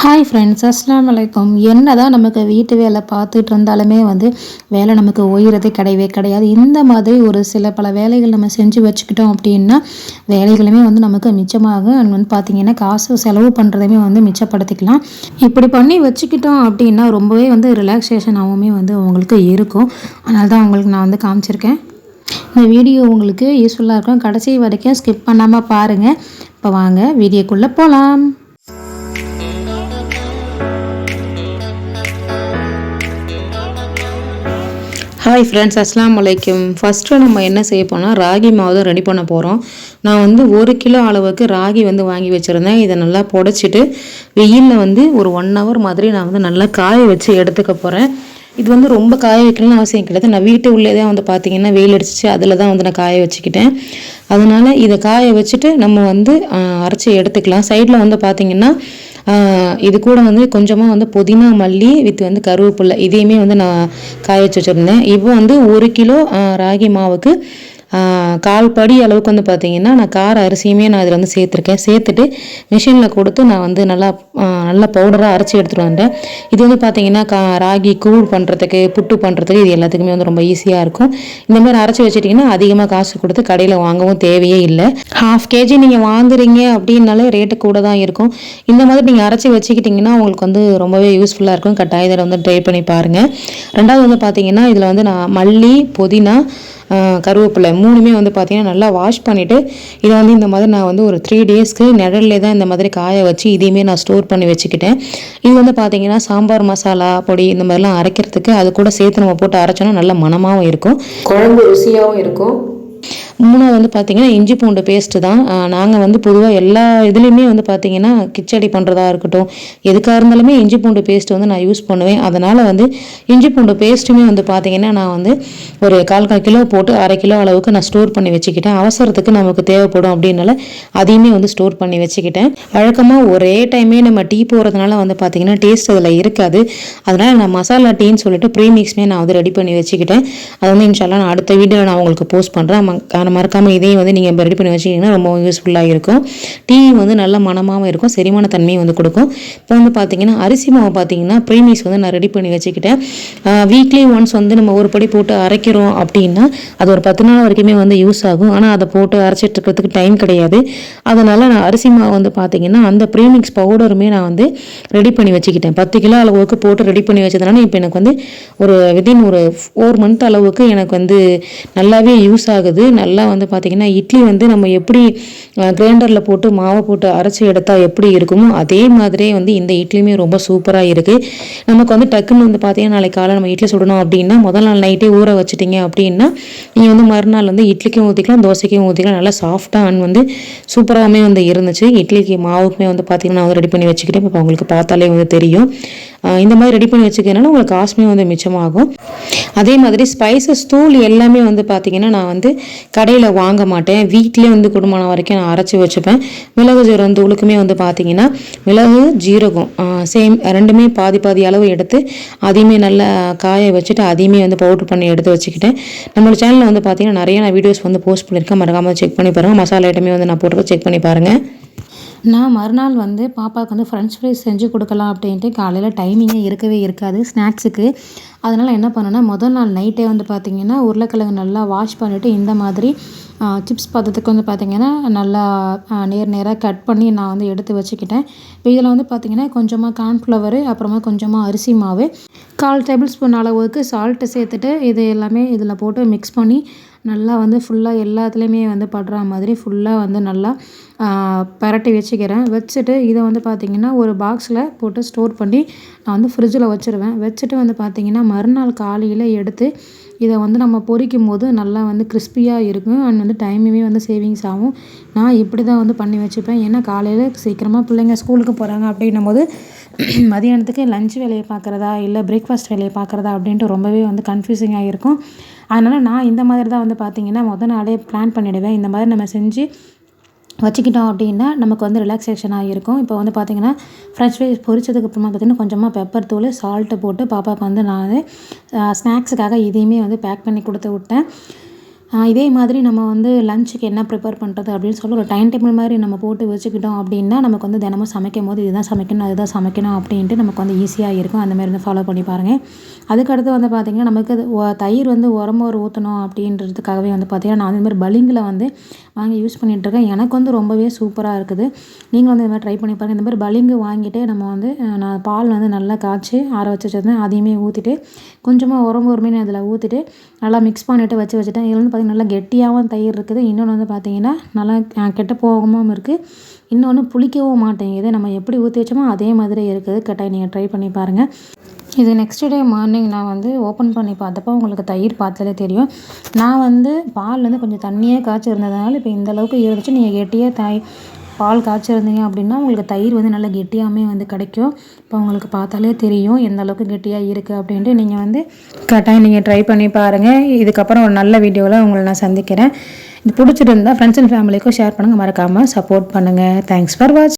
Hi friends, அஸ்ஸலாமு அலைக்கும். என்னதான் நமக்கு வீட்டு வேலை பார்த்துட்டு இருந்தாலுமே வேலை நமக்கு ஓய்கிறதே கிடையவே கிடையாது. இந்த மாதிரி ஒரு சில பல வேலைகள் நம்ம செஞ்சு வச்சுக்கிட்டோம் அப்படின்னா வேலைகளுமே நமக்கு மிச்சமாக பார்த்திங்கன்னா காசு செலவு பண்ணுறதையுமே மிச்சப்படுத்திக்கலாம். இப்படி பண்ணி வச்சுக்கிட்டோம் அப்படின்னா ரொம்பவே ரிலாக்ஸேஷனாகவுமே உங்களுக்கு இருக்கும். அதனால தான் உங்களுக்கு நான் காமிச்சிருக்கேன். இந்த வீடியோ உங்களுக்கு யூஸ்ஃபுல்லாக இருக்கும். கடைசி வரைக்கும் ஸ்கிப் பண்ணாமல் பாருங்கள். இப்போ வாங்க வீடியோக்குள்ளே போகலாம். ஹாய் ஃப்ரெண்ட்ஸ், அஸ்ஸலாமு அலைக்கும். ஃபஸ்ட்டு நம்ம என்ன செய்ய போனால் ராகி மாவு தான் ரெடி பண்ண போகிறோம். நான் 1 கிலோ அளவுக்கு ராகி வாங்கி வச்சுருந்தேன். இதை நல்லா புடைச்சிட்டு வெயிலில் ஒரு 1 ஹவர் மாதிரி நான் நல்லா காய வச்சு எடுத்துக்க போகிறேன். இது ரொம்ப காய வைக்கணும்னு அவசியம் கிடையாது. நான் வீட்டு உள்ளே தான் பார்த்திங்கன்னா வெயில் அடிச்சிச்சு, அதில் தான் நான் காய வச்சுக்கிட்டேன். அதனால் இதை காய வச்சுட்டு நம்ம அரைச்சி எடுத்துக்கலாம். சைடில் பார்த்திங்கன்னா இது கூட கொஞ்சமாக புதினா, மல்லி வித் கருவேப்பிலை இதையுமே நான் காய வச்சு வச்சுருந்தேன். இப்போ 1 கிலோ ராகி மாவுக்கு 1/4 படி அளவுக்கு பார்த்திங்கன்னா நான் கார அரிசியுமே நான் இதில் சேர்த்துருக்கேன். சேர்த்துட்டு மிஷினில் கொடுத்து நான் நல்லா பவுடராக அரைச்சி எடுத்துகிட்டு வந்தேன். இது பார்த்திங்கன்னா ராகி கூழ் பண்ணுறதுக்கு, புட்டு பண்ணுறதுக்கு இது எல்லாத்துக்குமே ரொம்ப ஈஸியாக இருக்கும். இந்தமாதிரி அரைச்சி வச்சுட்டிங்கன்னா அதிகமாக காசு கொடுத்து கடையில் வாங்கவும் தேவையே இல்லை. 1/2 kg நீங்கள் வாங்குறீங்க அப்படின்னாலே ரேட்டு கூட தான் இருக்கும். இந்த மாதிரி நீங்கள் அரைச்சி வச்சுக்கிட்டிங்கன்னா உங்களுக்கு ரொம்பவே யூஸ்ஃபுல்லாக இருக்கும். கட்டாயம் இதில் ட்ரை பண்ணி பாருங்கள். ரெண்டாவது பார்த்திங்கன்னா இதில் நான் மல்லி, புதினா, கருவேப்பிலை 3மே பார்த்திங்கன்னா நல்லா வாஷ் பண்ணிவிட்டு இதை இந்த மாதிரி நான் ஒரு 3 டேஸ்க்கு நிழல்லே தான் இந்த மாதிரி காய வச்சு இதையுமே நான் ஸ்டோர் பண்ணி வச்சுக்கிட்டேன். இது பார்த்திங்கன்னா சாம்பார் மசாலா பொடி இந்த மாதிரிலாம் அரைக்கிறதுக்கு அது கூட சேர்த்து நம்ம போட்டு அரைச்சோன்னா நல்ல மணமாகவும் இருக்கும், குழம்பு ருசியாகவும் இருக்கும். 3வது பார்த்திங்கன்னா இஞ்சி பூண்டு பேஸ்ட்டு தான். நாங்கள் பொதுவாக எல்லா இதுலேயுமே பார்த்திங்கன்னா கிச்சடி பண்ணுறதா இருக்கட்டும், எதுக்காக இருந்தாலுமே இஞ்சி பூண்டு பேஸ்ட்டு நான் யூஸ் பண்ணுவேன். அதனால் இஞ்சி பூண்டு பேஸ்ட்டுமே பார்த்திங்கன்னா நான் ஒரு 1/4 கிலோ போட்டு 1/2 கிலோ அளவுக்கு நான் ஸ்டோர் பண்ணி வச்சுக்கிட்டேன். அவசரத்துக்கு நமக்கு தேவைப்படும் அப்படின்னால அதையுமே ஸ்டோர் பண்ணி வச்சுக்கிட்டேன். வழக்கமாக ஒரே டைமே நம்ம டீ போடுறதுனால பார்த்திங்கன்னா டேஸ்ட் அதில் இருக்காது. அதனால் நான் மசாலா டீன்னு சொல்லிட்டு ப்ரீமிக்ஸ்மே நான் ரெடி பண்ணி வச்சுக்கிட்டேன். அது இன்ஷால்லா நான் அடுத்த வீடியோவில் நான் உங்களுக்கு போஸ்ட் பண்ணுறேன். மறக்காமல் இதையும் நீங்கள் ரெடி பண்ணி வச்சிங்கன்னா ரொம்ப யூஸ்ஃபுல்லாக இருக்கும். டீ நல்ல மணமாகவும் இருக்கும், செரிமான தன்மையும் கொடுக்கும். இப்போ பார்த்திங்கன்னா அரிசி மாவு பார்த்திங்கன்னா ப்ரீமிக்ஸ் நான் ரெடி பண்ணி வச்சுக்கிட்டேன். வீக்லி ஒன்ஸ் நம்ம ஒரு படி போட்டு அரைக்கிறோம் அப்படின்னா அது ஒரு 10 நாள் வரைக்குமே யூஸ் ஆகும். ஆனால் அதை போட்டு அரைச்சிட்டு இருக்கிறதுக்கு டைம் கிடையாது. அதனால் நான் அரிசி மாவு பார்த்திங்கன்னா அந்த ப்ரீமிக்ஸ் பவுடருமே நான் ரெடி பண்ணி வச்சுக்கிட்டேன். 10 கிலோ அளவுக்கு போட்டு ரெடி பண்ணி வச்சதுனால இப்போ எனக்கு ஒரு வித்தின் ஒரு 4 மந்த் அளவுக்கு எனக்கு நல்லாவே யூஸ் ஆகுது. நல்லா பார்த்திங்கன்னா இட்லி நம்ம எப்படி கிரைண்டரில் போட்டு மாவை போட்டு அரைச்சி எடுத்தால் எப்படி இருக்குமோ அதே மாதிரியே இந்த இட்லியுமே ரொம்ப சூப்பராக இருக்குது. நமக்கு டக்குன்னு பார்த்திங்கன்னா நாளைக்கு காலை நம்ம இட்லி சுடணும் அப்படின்னா முதல் நாள் நைட்டே ஊற வச்சுட்டிங்க அப்படின்னா நீங்கள் மறுநாள் இட்லிக்கும் ஊற்றிக்கலாம், தோசைக்கும் ஊற்றிக்கலாம். நல்லா சாஃப்டாக சூப்பராகவுமே இருந்துச்சு. இட்லிக்கு மாவுக்குமே பார்த்திங்கன்னா நான் ரெடி பண்ணி வச்சுக்கிட்டேன். இப்போ உங்களுக்கு பார்த்தாலே தெரியும். இந்த மாதிரி ரெடி பண்ணி வச்சுக்கிறதுனால உங்களுக்கு காசுமே மிச்சமாகும். அதே மாதிரி ஸ்பைசஸ் தூள் எல்லாமே பார்த்திங்கன்னா நான் கடையில் வாங்க மாட்டேன். வீட்டிலே குடும்பம் வரைக்கும் நான் அரைச்சி வச்சுப்பேன். மிளகு ஜீரகம் தூளுக்குமே பார்த்திங்கன்னா மிளகு ஜீரகம் சேம் ரெண்டுமே பாதி பாதி அளவு எடுத்து அதையுமே நல்லா காய வச்சுட்டு அதையுமே பவுடர் பண்ணி எடுத்து வச்சுக்கிட்டேன். நம்மளோட சேனலில் பார்த்திங்கன்னா நிறைய நான் வீடியோஸ் போஸ்ட் பண்ணியிருக்கேன். மறக்காமல் செக் பண்ணி பாருங்கள். மசாலா ஐட்டமே நான் போட்டு செக் பண்ணி பாருங்கள். நான் மறுநாள் பாப்பாவுக்கு ஃப்ரெஞ்ச் ஃப்ரைஸ் செஞ்சு கொடுக்கலாம் அப்படின்ட்டு காலையில் டைமிங்கே இருக்கவே இருக்காது ஸ்நாக்ஸுக்கு. அதனால் என்ன பண்ணேன்னா முதல் நாள் நைட்டே பார்த்திங்கன்னா உருளைக்கிழங்கு நல்லா வாஷ் பண்ணிவிட்டு இந்த மாதிரி சிப்ஸ் பதத்துக்கு பார்த்திங்கன்னா நல்லா நேராக கட் பண்ணி நான் எடுத்து வச்சுக்கிட்டேன். இப்போ இதில் பார்த்திங்கன்னா கொஞ்சமாக கார்ன்ஃப்ளவரு, அப்புறமா கொஞ்சமாக அரிசி மாவு, 1/4 டேபிள் ஸ்பூன் அளவுக்கு சால்ட்டு சேர்த்துட்டு இது எல்லாமே இதில் போட்டு மிக்ஸ் பண்ணி நல்லா ஃபுல்லாக எல்லாத்துலேயுமே படுற மாதிரி ஃபுல்லாக நல்லா பரட்டி வச்சுட்டு இதை பார்த்திங்கன்னா ஒரு பாக்ஸில் போட்டு ஸ்டோர் பண்ணி நான் ஃப்ரிட்ஜில் வச்சுருவேன். வச்சுட்டு பார்த்திங்கன்னா மறுநாள் காலையில் எடுத்து இதை நம்ம பொரிக்கும் போது நல்லா கிறிஸ்பியாக இருக்கும். அண்ட் டைமுமே சேவிங்ஸ் ஆகும். நான் இப்படி தான் பண்ணி வச்சுப்பேன். ஏன்னா காலையில் சீக்கிரமாக பிள்ளைங்க ஸ்கூலுக்கு போகிறாங்க அப்படின்னும் போது மதியானத்துக்கு லஞ்ச் வேலையை பார்க்குறதா இல்லை பிரேக்ஃபாஸ்ட் வேலையை பார்க்குறதா அப்படின்ட்டு ரொம்பவே கன்ஃபியூசிங்காக இருக்கும். அதனால் நான் இந்த மாதிரி தான் பார்த்திங்கன்னா முதல் நாளே பிளான் பண்ணிவிடுவேன். இந்த மாதிரி நம்ம செஞ்சு வச்சுக்கிட்டோம் அப்படின்னா நமக்கு ரிலாக்ஸேஷனாக இருக்கும். இப்போ பார்த்திங்கன்னா ஃப்ரெஞ்ச் ஃப்ரைஸ் பொரிச்சதுக்கு அப்புறமா பார்த்திங்கன்னா கொஞ்சமாக பெப்பர் தூள், சால்ட்டு போட்டு பாப்பாவுக்கு நான் ஸ்நாக்ஸுக்காக இதையுமே பேக் பண்ணி கொடுத்து விட்டேன். இதே மாதிரி நம்ம வந்து லஞ்சுக்கு என்ன ப்ரிப்பேர் பண்ணுறது அப்படின்னு சொல்லி ஒரு டைம் டேபிள் மாதிரி நம்ம போட்டு வச்சுக்கிட்டோம் அப்படின்னா நமக்கு வந்து தினமும் சமைக்கும் போது இதுதான் சமைக்கணும் அதுதான் சமைக்கணும் அப்படின்ட்டு நமக்கு வந்து ஈஸியாக இருக்கும். அந்த மாதிரி வந்து ஃபாலோ பண்ணி பாருங்கள். அதுக்கடுத்து வந்து பார்த்திங்கன்னா நமக்கு தயிர் வந்து உரமோர் ஊற்றணும் அப்படின்றதுக்காகவே வந்து பார்த்திங்கன்னா நான் அந்த மாதிரி பலிங்கில் வந்து வாங்கி யூஸ் பண்ணிகிட்ருக்கேன். எனக்கு வந்து ரொம்பவே சூப்பராக இருக்குது. நீங்களும் வந்து இந்த மாதிரி ட்ரை பண்ணி பாருங்கள். இந்த மாதிரி பலிங்கு வாங்கிட்டு நம்ம வந்து நான் பால் வந்து நல்லா காய்ச்சி ஆற வச்சு வச்சுருந்தேன். அதையுமே ஊற்றிட்டு கொஞ்சமாக உரமோருமே அதில் ஊற்றிட்டு நல்லா மிக்ஸ் பண்ணிவிட்டு வச்சுட்டேன். இதில் வந்து பார்த்திங்கன்னா நல்லா கெட்டியாகவும் தயிர் இருக்குது. இன்னொன்று வந்து பார்த்திங்கன்னா நல்லா கெட்ட போகாமல் இருக்குது. இன்னொன்று புளிக்கவும் மாட்டேங்குது. நம்ம எப்படி ஊற்றி வச்சோமோ அதே மாதிரி இருக்குது. கட்டாயம் நீங்கள் ட்ரை பண்ணி பாருங்கள். இது நெக்ஸ்ட் டே மார்னிங் நான் வந்து ஓப்பன் பண்ணி பார்த்தப்போ உங்களுக்கு தயிர் பார்த்தாலே தெரியும். நான் வந்து பால் வந்து கொஞ்சம் தண்ணியே காய்ச்சிருந்ததுனால இப்போ இந்த அளவுக்கு இருந்துச்சு. நீங்கள் கெட்டியாக பால் காய்ச்சிருந்தீங்க அப்படின்னா உங்களுக்கு தயிர் வந்து நல்லா கெட்டியாகவே வந்து கிடைக்கும். இப்போ உங்களுக்கு பார்த்தாலே தெரியும் எந்த அளவுக்கு கெட்டியாக இருக்குது அப்படின்ட்டு. நீங்கள் வந்து கட்டாயம் நீங்கள் ட்ரை பண்ணி பாருங்கள். இதுக்கப்புறம் ஒரு நல்ல வீடியோவில் உங்களை நான் சந்திக்கிறேன். இது பிடிச்சிட்டு இருந்தால் ஃப்ரெண்ட்ஸ் அண்ட் ஃபேமிலிக்கும் ஷேர் பண்ணுங்கள். மறக்காமல் சப்போர்ட் பண்ணுங்கள். தேங்க்ஸ் ஃபார் வாட்சிங்.